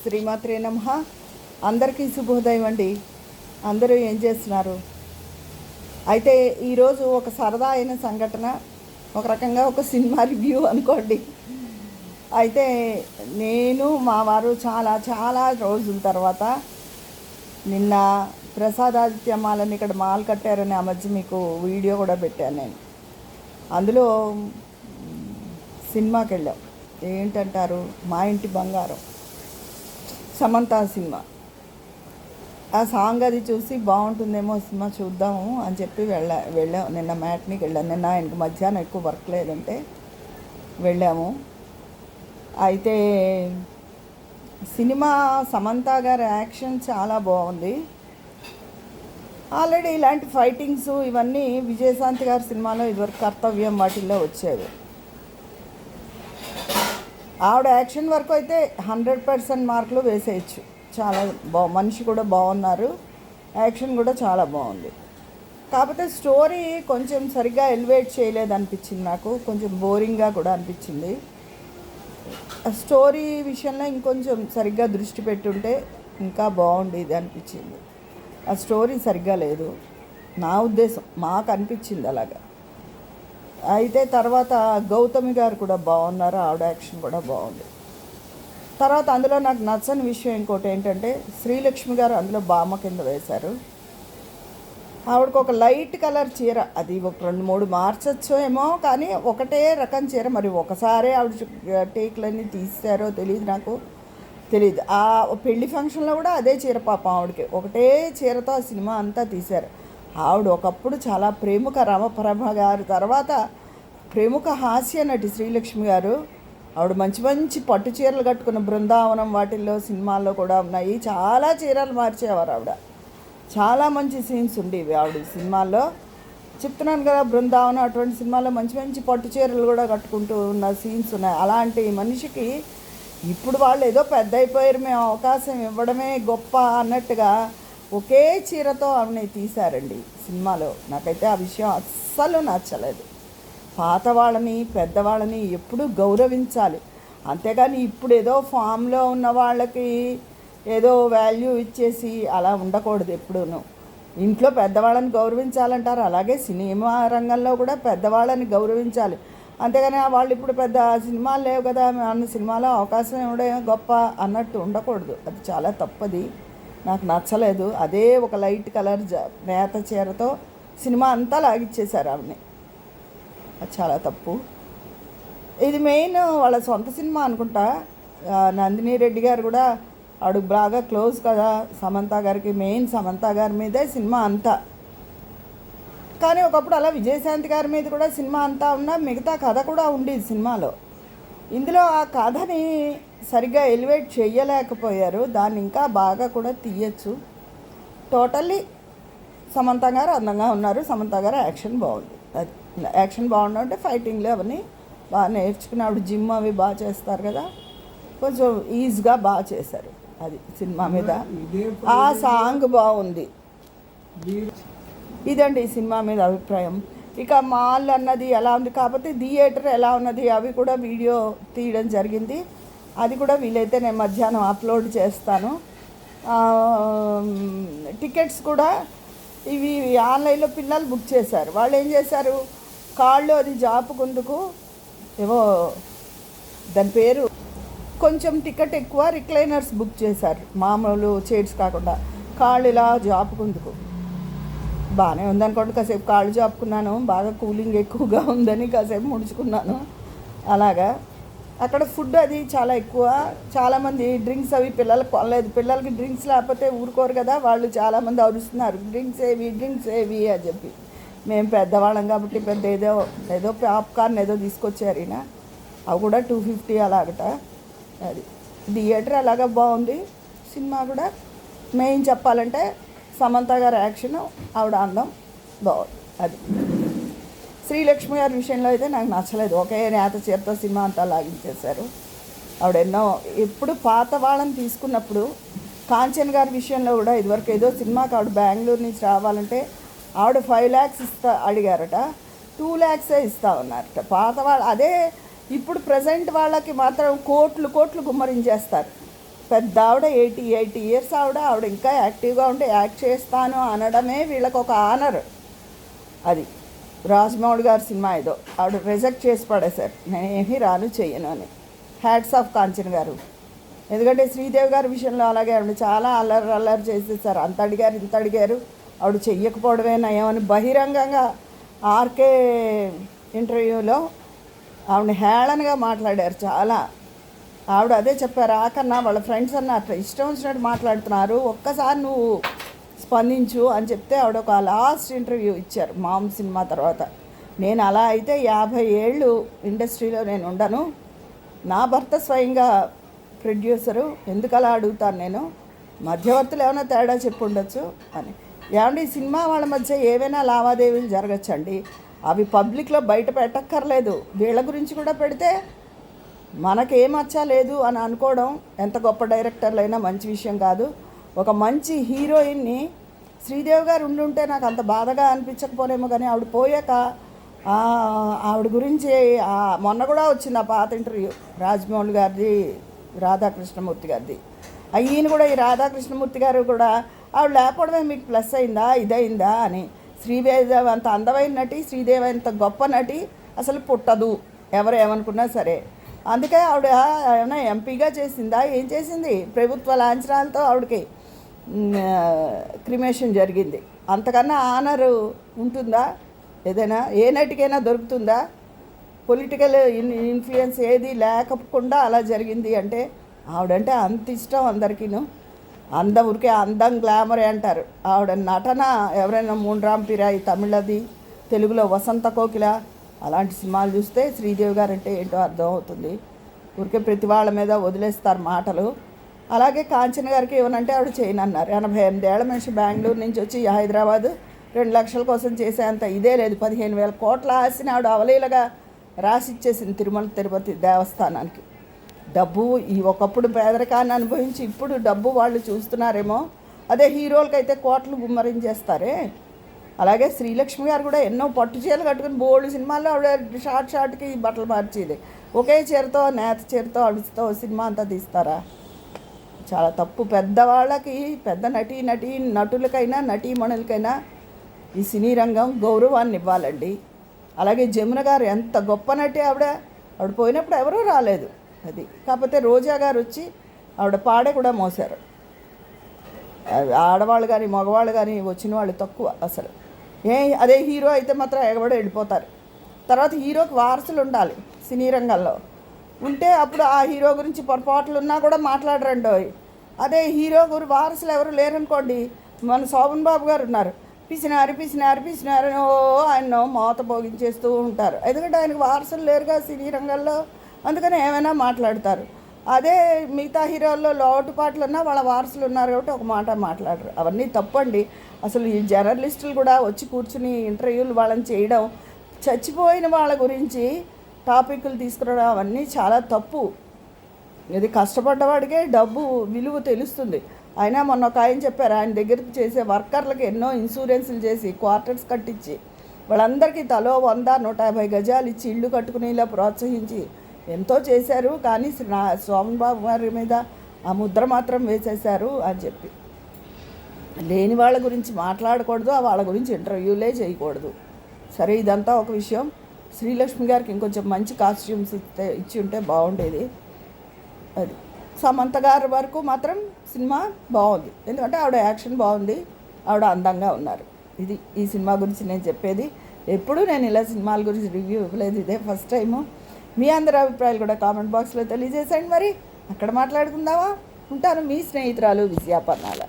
శ్రీమాత్రే నమః. అందరికీ శుభోదయం అండి. అందరూ ఏం చేస్తున్నారు? అయితే ఈరోజు ఒక సరదా అయిన సంఘటన, ఒక రకంగా ఒక సినిమా రివ్యూ అనుకోండి. అయితే నేను మా వారు చాలా చాలా రోజుల తర్వాత నిన్న ప్రసాదాదిత్య మాలని ఇక్కడ మాల్ కట్టారని ఆ మధ్య మీకు వీడియో కూడా పెట్టాను నేను. అందులో సినిమాకి వెళ్ళాం. ఏంటంటారు, మా ఇంటి బంగారం, సమంత సినిమా. ఆ సాంగ్ అది చూసి బాగుంటుందేమో సినిమా చూద్దాము అని చెప్పి వెళ్ళాం. నిన్న మ్యాట్నీకి వెళ్ళాను. నిన్న ఆయనకి మధ్యాహ్నం ఎక్కువ వర్క్ లేదంటే వెళ్ళాము. అయితే సినిమా సమంత గారి యాక్షన్ చాలా బాగుంది. ఆల్రెడీ ఇలాంటి ఫైటింగ్స్ ఇవన్నీ విజయశాంతి గారి సినిమాలో ఇదివరకు కర్తవ్యం వాటిల్లో వచ్చేవి. ఆవిడ యాక్షన్ వరకు అయితే 100% మార్కులు వేసేయచ్చు. చాలా మనిషి కూడా బాగున్నారు, యాక్షన్ కూడా చాలా బాగుంది. కాకపోతే స్టోరీ కొంచెం సరిగ్గా ఎలివేట్ చేయలేదు అనిపించింది నాకు. కొంచెం బోరింగ్గా కూడా అనిపించింది. స్టోరీ విషయంలో ఇంకొంచెం సరిగ్గా దృష్టి పెట్టుంటే ఇంకా బాగుండేది అనిపించింది. ఆ స్టోరీ సరిగ్గా లేదు, నా ఉద్దేశం, మాకు అనిపించింది అలాగా. అయితే తర్వాత గౌతమి గారు కూడా బాగున్నారు, ఆవిడ యాక్షన్ కూడా బాగుంది. తర్వాత అందులో నాకు నచ్చని విషయం ఇంకోటి ఏంటంటే, శ్రీలక్ష్మి గారు అందులో బామ్మ కింద వేశారు. ఆవిడకు ఒక లైట్ కలర్ చీర, అది ఒక 2-3 మార్చొచ్చో ఏమో, కానీ ఒకటే రకం చీర. మరి ఒకసారి ఆవిడ టేక్లన్నీ తీసారో తెలియదు, నాకు తెలియదు. ఆ పెళ్లి ఫంక్షన్లో కూడా అదే చీర పాపం ఆవిడకి, ఒకటే చీరతో ఆ సినిమా అంతా తీశారు. ఆవిడ ఒకప్పుడు చాలా ప్రముఖ రమప్రభ గారు, తర్వాత ప్రముఖ హాస్య నటి శ్రీలక్ష్మి గారు. ఆవిడ మంచి మంచి పట్టు చీరలు కట్టుకున్న బృందావనం వాటిల్లో సినిమాల్లో కూడా ఉన్నాయి. చాలా చీరలు మార్చేవారు ఆవిడ. చాలా మంచి సీన్స్ ఉండేవి ఆవిడ సినిమాల్లో. చెప్తున్నాను కదా, బృందావనం అటువంటి సినిమాల్లో మంచి మంచి పట్టు చీరలు కూడా కట్టుకుంటూ ఉన్న సీన్స్ ఉన్నాయి. అలాంటి మనిషికి ఇప్పుడు వాళ్ళు ఏదో పెద్ద అయిపోయారు, మేము అవకాశం ఇవ్వడమే గొప్ప అన్నట్టుగా ఒకే చీరతో ఆవిడని తీశారండి సినిమాలో. నాకైతే ఆ విషయం అస్సలు నచ్చలేదు. పాత వాళ్ళని, పెద్దవాళ్ళని ఎప్పుడూ గౌరవించాలి, అంతేగాని ఇప్పుడు ఏదో ఫామ్లో ఉన్న వాళ్ళకి ఏదో వాల్యూ ఇచ్చేసి అలా ఉండకూడదు ఎప్పుడూను. ఇంట్లో పెద్దవాళ్ళని గౌరవించాలంటారు, అలాగే సినిమా రంగంలో కూడా పెద్దవాళ్ళని గౌరవించాలి. అంతేగాని వాళ్ళు ఇప్పుడు పెద్ద సినిమాలు లేవు కదా, అన్న సినిమాలో అవకాశం ఇవ్వడం గొప్ప అన్నట్టు ఉండకూడదు. అది చాలా తప్పది, నాకు నచ్చలేదు. అదే ఒక లైట్ కలర్ నేత చీరతో సినిమా అంతా లాగిచ్చేశారు ఆవిడని, అది చాలా తప్పు. ఇది మెయిన్ వాళ్ళ సొంత సినిమా అనుకుంటా. నందిని రెడ్డి గారు కూడా ఆవిడ బాగా క్లోజ్ కదా సమంత గారికి, మెయిన్ సమంత గారి మీదే సినిమా అంతా. కానీ ఒకప్పుడు అలా విజయశాంతి గారి మీద కూడా సినిమా అంతా ఉన్నా మిగతా కథ కూడా ఉండేది సినిమాలో. ఇందులో ఆ కథని సరిగ్గా ఎలివేట్ చేయలేకపోయారు. దాన్ని ఇంకా బాగా కూడా తీయచ్చు. టోటల్లీ సమంత గారు అందంగా ఉన్నారు, సమంత గారు యాక్షన్ బాగుంది. అది యాక్షన్ బాగుందంటే ఫైటింగ్లు అవన్నీ బాగా నేర్చుకుని ఆవిడ జిమ్ అవి బాగా చేస్తారు కదా, కొంచెం ఈజీగా బాగా చేశారు. అది సినిమా మీద. ఆ సాంగ్ బాగుంది. ఇదండి ఈ సినిమా మీద అభిప్రాయం. ఇక మాల్ అన్నది ఎలా ఉంది, కాకపోతే థియేటర్ ఎలా ఉన్నది అవి కూడా వీడియో తీయడం జరిగింది. అది కూడా వీలైతే నేను మధ్యాహ్నం అప్లోడ్ చేస్తాను. టికెట్స్ కూడా ఇవి ఆన్లైన్లో పిల్లలు బుక్ చేశారు. వాళ్ళు ఏం చేశారు, కాళ్ళు అది జాపుకుందుకు ఏవో దాని పేరు, కొంచెం టికెట్ ఎక్కువ రిక్లైనర్స్ బుక్ చేశారు, మామూలు చైర్స్ కాకుండా. కాళ్ళు ఇలా జాపుకుందుకు బాగానే ఉందనుకోండి. కాసేపు కాళ్ళు జాపుకున్నాను, బాగా కూలింగ్ ఎక్కువగా ఉందని కాసేపు ముడుచుకున్నాను. అలాగా అక్కడ ఫుడ్ అది చాలా ఎక్కువ. చాలామంది డ్రింక్స్ అవి పిల్లలకు కొనలేదు. పిల్లలకి డ్రింక్స్ లేకపోతే ఊరుకోరు కదా, వాళ్ళు చాలామంది అరుస్తున్నారు, డ్రింక్స్ ఏవి అని చెప్పి. మేము పెద్దవాళ్ళం కాబట్టి పెద్ద ఏదో పాప్కార్న్ ఏదో తీసుకొచ్చారు ఈయన, అవి కూడా 250 అలాగట. అది థియేటర్ అలాగా బాగుంది. సినిమా కూడా మెయిన్ చెప్పాలంటే సమంత గారి యాక్షన్, ఆవిడ అందం బాగుంది. అది శ్రీలక్ష్మి గారి విషయంలో అయితే నాకు నచ్చలేదు. ఒకే నేత చీరతో సినిమా అంతా లాగించేశారు. ఆవిడ ఎప్పుడు పాత వాళ్ళని తీసుకున్నప్పుడు, కాంచన్ గారి విషయంలో కూడా ఇదివరకు ఏదో సినిమాకి ఆవిడ బెంగళూరు నుంచి రావాలంటే ఆవిడ 5 lakhs అడిగారట, 2 lakhs ఇస్తా ఉన్నారట పాత వాళ్ళు. అదే ఇప్పుడు ప్రజెంట్ వాళ్ళకి మాత్రం కోట్లు గుమ్మరించేస్తారు. పెద్ద ఆవిడ 80 ఇయర్స్ ఆవిడ ఇంకా యాక్టివ్గా ఉంటే యాక్ట్ చేస్తాను అనడమే వీళ్ళకి ఒక ఆనర్. అది రాజమౌళి గారి సినిమా ఏదో ఆవిడ రిజెక్ట్ చేసి పడేశారు, నేనేమీ రాను చెయ్యను అని. హ్యాట్స్ ఆఫ్ కాంచన్ గారు. ఎందుకంటే శ్రీదేవి గారి విషయంలో అలాగే ఆవిడ చాలా అల్లరి చేసేసారు. అంత అడిగారు ఇంత అడిగారు, ఆవిడ చెయ్యకపోవడమే నయమని బహిరంగంగా ఆర్కే ఇంటర్వ్యూలో ఆవిడ హేళనగా మాట్లాడారు చాలా. ఆవిడ అదే చెప్పారు, ఆకన్నా వాళ్ళ ఫ్రెండ్స్ అన్న అట్లా ఇష్టం వచ్చినట్టు మాట్లాడుతున్నారు, ఒక్కసారి నువ్వు స్పందించు అని చెప్తే ఆవిడ ఒక లాస్ట్ ఇంటర్వ్యూ ఇచ్చారు మామ్ సినిమా తర్వాత. నేను అలా అయితే 50 ఏళ్ళు ఇండస్ట్రీలో నేను ఉండను, నా భర్త స్వయంగా ప్రొడ్యూసరు, ఎందుకు అలా అడుగుతాను నేను, మధ్యవర్తులు ఏమైనా తేడా చెప్పి ఉండొచ్చు అని. ఏమండి సినిమా వాళ్ళ మధ్య ఏవైనా లావాదేవీలు జరగచ్చండి, అవి పబ్లిక్లో బయట పెట్టక్కర్లేదు. వీళ్ళ గురించి కూడా పెడితే మనకేమచ్చా లేదు అని అనుకోవడం ఎంత గొప్ప డైరెక్టర్లైనా మంచి విషయం కాదు. ఒక మంచి హీరోయిన్ని శ్రీదేవి గారు ఉండుంటే నాకు అంత బాధగా అనిపించకపోనేమో, కానీ ఆవిడ పోయాక ఆవిడ గురించి మొన్న కూడా వచ్చింది ఆ పాత ఇంటర్వ్యూ రాజమౌళి గారిది, రాధాకృష్ణమూర్తి గారిది. ఈయన కూడా ఈ రాధాకృష్ణమూర్తి గారు కూడా ఆవిడ లేకపోవడమే మీకు ప్లస్ అయిందా ఇదైందా అని. శ్రీదేవి అంత అందమైన నటి, శ్రీదేవి అంత గొప్ప నటి అసలు పుట్టదు ఎవరు ఏమనుకున్నా సరే. అందుకే ఆవిడ ఏమైనా ఎంపీగా చేసిందా, ఏం చేసింది, ప్రభుత్వ లాంఛనాలతో ఆవిడకి క్రిమేషన్ జరిగింది. అంతకన్నా ఆనర్ ఉంటుందా ఏదైనా, ఏ నటికైనా దొరుకుతుందా? పొలిటికల్ ఇన్ఫ్లుయెన్స్ ఏది లేకుండా అలా జరిగింది అంటే ఆవిడంటే అంత ఇష్టం అందరికీను. ఊరికే అందం గ్లామరే అంటారు. ఆవిడ నటన ఎవరైనా మూన్రామ్ పిరాయి తమిళది, తెలుగులో వసంత కోకిల అలాంటి సినిమాలు చూస్తే శ్రీదేవి గారు అంటే ఏంటో అర్థం అవుతుంది. ఊరికే ప్రతి వాళ్ళ మీద వదిలేస్తారు మాటలు. అలాగే కాంచన గారికి ఏమనంటే ఆవిడ చేయనన్నారు. 88 ఏళ్ల మనిషి బెంగళూరు నుంచి వచ్చి హైదరాబాద్ 2 లక్షల కోసం చేసేంత ఇదే లేదు. 15,000 కోట్ల ఆశని ఆవిడ అవలీలగా రాసిచ్చేసింది తిరుమల తిరుపతి దేవస్థానానికి. డబ్బు ఈ ఒకప్పుడు పేదరికాన్ని అనుభవించి ఇప్పుడు డబ్బు వాళ్ళు చూస్తున్నారేమో, అదే హీరోలకైతే కోట్లు గుమ్మరించేస్తారే. అలాగే శ్రీలక్ష్మి గారు కూడా ఎన్నో పట్టు చీరలు కట్టుకుని బోల్డ్ సినిమాల్లో ఆవిడ షార్ట్కి బట్టలు మార్చేది. ఒకే చీరతో నేత చీరతో ఆవిడతో సినిమా అంతా తీస్తారా? చాలా తప్పు. పెద్దవాళ్ళకి, పెద్ద నటులకైనా నటీమణులకైనా ఈ సినీ రంగం గౌరవాన్ని ఇవ్వాలండి. అలాగే జమున గారు ఎంత గొప్ప నటి, ఆవిడ పోయినప్పుడు ఎవరూ రాలేదు. అది కాకపోతే రోజా గారు వచ్చి ఆవిడ పాడే కూడా మోసారు. ఆడవాళ్ళు కానీ మగవాళ్ళు కానీ వచ్చిన వాళ్ళు తక్కువ అసలు. అదే హీరో అయితే మాత్రం ఎగబడి వెళ్ళిపోతారు. తర్వాత హీరోకి వారసులు ఉండాలి సినీ రంగంలో, ఉంటే అప్పుడు ఆ హీరో గురించి పొరపాట్లు ఉన్నా కూడా మాట్లాడరండి. అదే హీరో గురి వారసులు ఎవరు లేరనుకోండి, మన శోభన్ బాబు గారు ఉన్నారు, పిసినారు ఆయన మోత భోగించేస్తూ ఉంటారు. ఎందుకంటే ఆయనకు వారసులు లేరుగా సినీ రంగంలో, అందుకని ఏమైనా మాట్లాడతారు. అదే మిగతా హీరోల్లో లోటుపాట్లు ఉన్నా వాళ్ళ వారసులు ఉన్నారు కాబట్టి ఒక మాట మాట్లాడరు. అవన్నీ తప్పండి. అసలు ఈ జర్నలిస్టులు కూడా వచ్చి కూర్చుని ఇంటర్వ్యూలు వాళ్ళని చేయడం, చచ్చిపోయిన వాళ్ళ గురించి టాపిక్లు తీసుకురావడం అవన్నీ చాలా తప్పు. ఇది కష్టపడ్డవాడికే డబ్బు విలువ తెలుస్తుంది. అయినా మొన్న ఒక ఆయన చెప్పారు, ఆయన దగ్గరికి చేసే వర్కర్లకు ఎన్నో ఇన్సూరెన్సులు చేసి క్వార్టర్స్ కట్టించి వాళ్ళందరికీ తలో 100, 150 గజాలు ఇచ్చి ఇళ్ళు కట్టుకునేలా ప్రోత్సహించి ఎంతో చేశారు. కానీ శోభన్ బాబు గారి మీద ఆ ముద్ర మాత్రం వేసేశారు అని చెప్పి. లేని వాళ్ళ గురించి మాట్లాడకూడదు, వాళ్ళ గురించి ఇంటర్వ్యూలే చేయకూడదు. సరే, ఇదంతా ఒక విషయం. శ్రీలక్ష్మి గారికి ఇంకొంచెం మంచి కాస్ట్యూమ్స్ ఇచ్చి ఉంటే బాగుండేది. అది సమంత గారి వరకు మాత్రం సినిమా బాగుంది, ఎందుకంటే ఆవిడ యాక్షన్ బాగుంది, ఆవిడ అందంగా ఉన్నారు. ఇది ఈ సినిమా గురించి నేను చెప్పేది. ఎప్పుడూ నేను ఇలా సినిమాల గురించి రివ్యూ ఇవ్వలేదు, ఇదే ఫస్ట్ టైము. మీ అందరి అభిప్రాయాలు కూడా కామెంట్ బాక్స్లో తెలియజేసేయండి. మరి అక్కడ మాట్లాడుకుందామా? ఉంటాను, మీ స్నేహితురాలు విజయాపర్ణాల.